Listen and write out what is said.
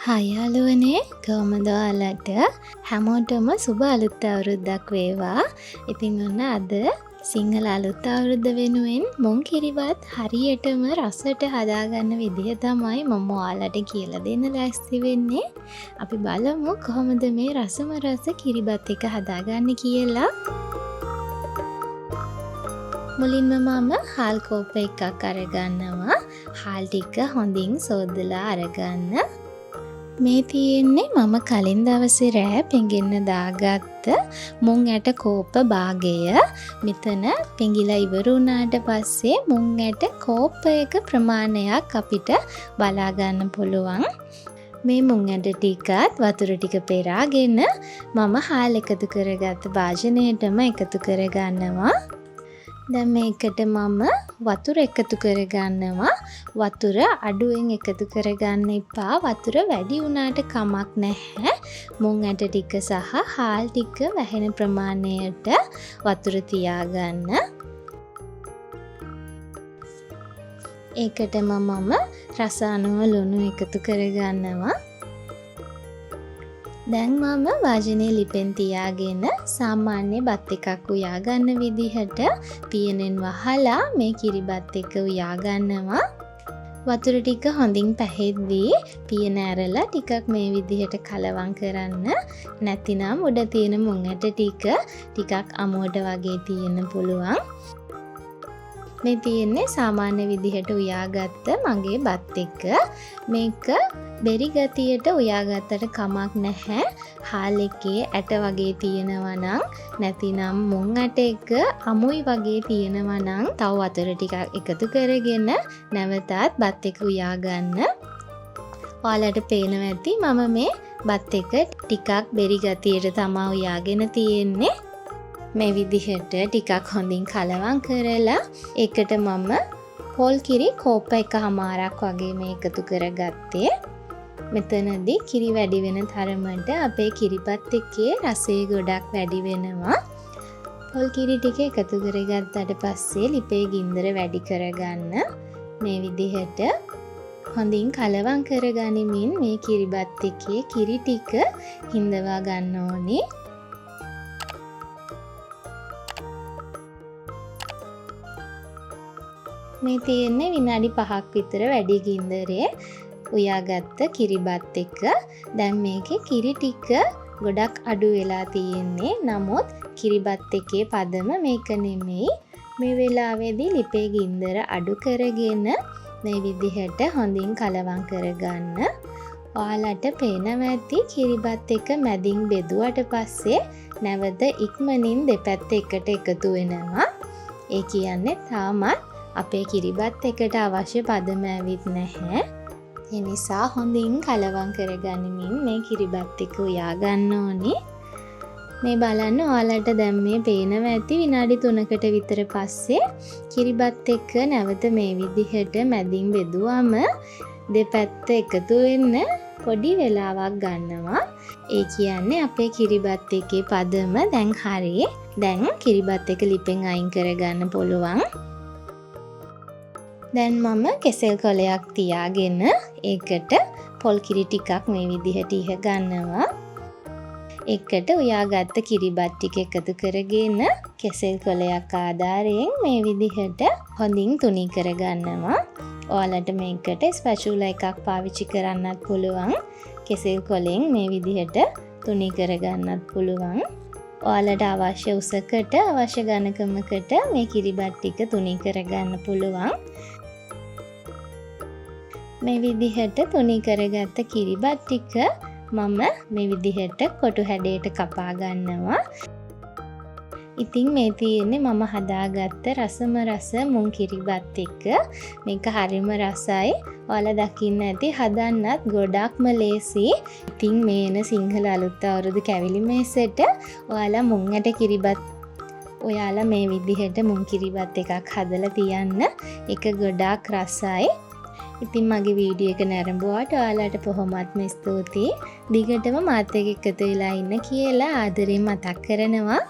Hi යාළුවනේ කොහමද ඔයාලට හැමෝටම සුබ අලුත් අවුරුද්දක් වේවා. ඉතින් ඔන්න අද සිංහල අලුත් අවුරුද්ද වෙනුවෙන් මුං කිරිබත් හරියටම රසට හදාගන්න විදිහ තමයි මම ඔයාලට කියලා දෙන්න ලෑස්ති වෙන්නේ. අපි බලමු කොහොමද මේ රසම රස කිරිබත් එක හදාගන්නේ කියලා. මුලින්ම මම හාල් කෝප්ප එකක් අරගන්නවා. හාල් ටික හොඳින් සෝදලා අරගන්න. මේ තියෙන්නේ මම කලින් දවසේ රෑ පෙඟෙන්න දාගත්ත මුං ඇට කෝප්ප භාගය. මෙතන පෙඟිලා ඉවර වුණාට පස්සේ මුං ඇට කෝප්පයක ප්‍රමාණයක් අපිට බලා ගන්න පුළුවන්. මේ මුං ඇට ටිකත් වතුර ටික පෙරාගෙන මම හාල් එකතු කරගත්ත භාජනයටම එකතු කරගන්නවා. දැන් මේකට මම වතුර එකතු කරගන්නවා. වතුර අඩුවෙන් එකතු කරගන්න එපා. වතුර වැඩි වුණාට කමක් නැහැ. මුං ඇට ටික සහ හාල් ටික වැහෙන ප්‍රමාණයට වතුර තියාගන්න. ඒකටම මම රස අනුව ලුණු එකතු කරගන්නවා. දැන් මම වාජනේ ලිපෙන් තියාගෙන සාමාන්‍ය බත් එකක් උයා ගන්න විදිහට පියනෙන් වහලා මේ කිරිබත් එක උයා ගන්නවා. වතුර ටික හොඳින් පැහෙද්දී පියන ඇරලා ටිකක් මේ විදිහට කලවම් කරන්න. නැතිනම් උඩ තියෙන මුං ඇට ටිකක් අමුවට වගේ තියෙන්න පුළුවන්. මේ තියෙන්නේ සාමාන්‍ය විදිහට උයාගත්ත මගේ බත් එක. මේක බෙරි ගතියට උයාගත්තට කමක් නැහැ. හාල් එකේ ඇට වගේ තියෙනවා නම් නැතිනම් මුං ඇට එක අමුයි වගේ තියෙනවා නම් තව වතුර ටිකක් එකතු කරගෙන නැවතත් බත් එක උයා ගන්න. ඔයාලට පේනවා ඇති මම මේ බත් එක ටිකක් බෙරි ගතියට තමයි උයාගෙන තියෙන්නේ. මේ විදිහට ටිකක් හොඳින් කලවම් කරලා ඒකට මම පොල් කිරි කෝප්ප එකමාරක් වගේ මේ එකතු කරගත්තේ. මෙතනදී කිරි වැඩි වෙන තරමට අපේ කිරිබත් එකේ රසය ගොඩක් වැඩි වෙනවා. පොල් කිරි ටික එකතු කරගත්තට පස්සේ ලිපේ ගින්දර වැඩි කරගන්න. මේ විදිහට හොඳින් කලවම් කරගනිමින් මේ කිරිබත් එකේ කිරි ටික හිඳවා ගන්න ඕනේ. මේ තියෙන්නේ විනාඩි 5ක් විතර වැඩි ගින්දරේ උයාගත්ත කිරිබත් එක. දැන් මේකේ කිරි ටික ගොඩක් අඩු වෙලා තියෙන්නේ. නමුත් කිරිබත් එකේ පදම මේක නෙමෙයි. මේ වෙලාවේදී ලිපේ ගින්දර අඩු කරගෙන මේ විදිහට හොඳින් කලවම් කරගන්න. ඔයාලට පේනවා ඇති කිරිබත් එක මැදින් බෙදුවට පස්සේ නැවත ඉක්මනින් දෙපැත්ත එකට එකතු වෙනවා. ඒ කියන්නේ තාමත් අපේ කිරිබත් එකට අවශ්‍ය පදම ඇවිත් නැහැ. ඒ නිසා හොඳින් කලවම් කරගනිමින් මේ කිරිබත් එක උයා ගන්න ඕනේ. මේ බලන්න ඔයාලට දැන් මේ පේනවා ඇති විනාඩි 3කට විතර පස්සේ කිරිබත් එක නැවත මේ විදිහට මැදින් බෙදුවම දෙපැත්ත එකතු වෙන්න පොඩි වෙලාවක් ගන්නවා. ඒ කියන්නේ අපේ කිරිබත් එකේ පදම දැන් හරියි. දැන් කිරිබත් එක ලිපෙන් අයින් කරගන්න පුළුවන්. දැන් මම කෙසෙල් කොලයක් තියාගෙන ඒකට පොල් කිරි ටිකක් මේ විදිහට ඉහ ගන්නවා. ඒකට උයාගත්ත කිරිබත් ටික එකතු කරගෙන කෙසෙල් කොලයක් ආධාරයෙන් මේ විදිහට හොඳින් තුනී කරගන්නවා. ඔයාලට මේකට ස්පැචුලා එකක් පාවිච්චි කරන්නත් පුළුවන්. කෙසෙල් කොලෙන් මේ විදිහට තුනී කරගන්නත් පුළුවන්. ඔයාලට අවශ්‍ය උසකට අවශ්‍ය ඝනකමකට මේ කිරිබත් ටික තුනී කරගන්න පුළුවන්. මේ විදිහට තුනී කරගත්ත කිරිබත් ටික මම මේ විදිහට කොටු හැඩයට කපා ගන්නවා. ඉතින් මේ තියෙන්නේ මම හදාගත්ත රසම රස මුං කිරිබත් එක. මේක හරිම රසයි. ඔයාලා දකින්න ඇති හදන්නත් ගොඩක්ම ලේසි. ඉතින් මේ එන සිංහල අලුත් අවුරුදු කැවිලි මේසෙට ඔයාලා මුං ඇට කිරිබත් ඔයාලා මේ විදිහට මුං කිරිබත් එකක් හදලා තියන්න. ඒක ගොඩාක් රසයි. ඉතින් මගේ වීඩියෝ එක නැරඹුවාට ඔයාලට බොහොමත්ම ස්තුතියි. දිගටම මාත් එක්ක එකතු වෙලා ඉන්න කියලා ආදරෙන් මතක් කරනවා.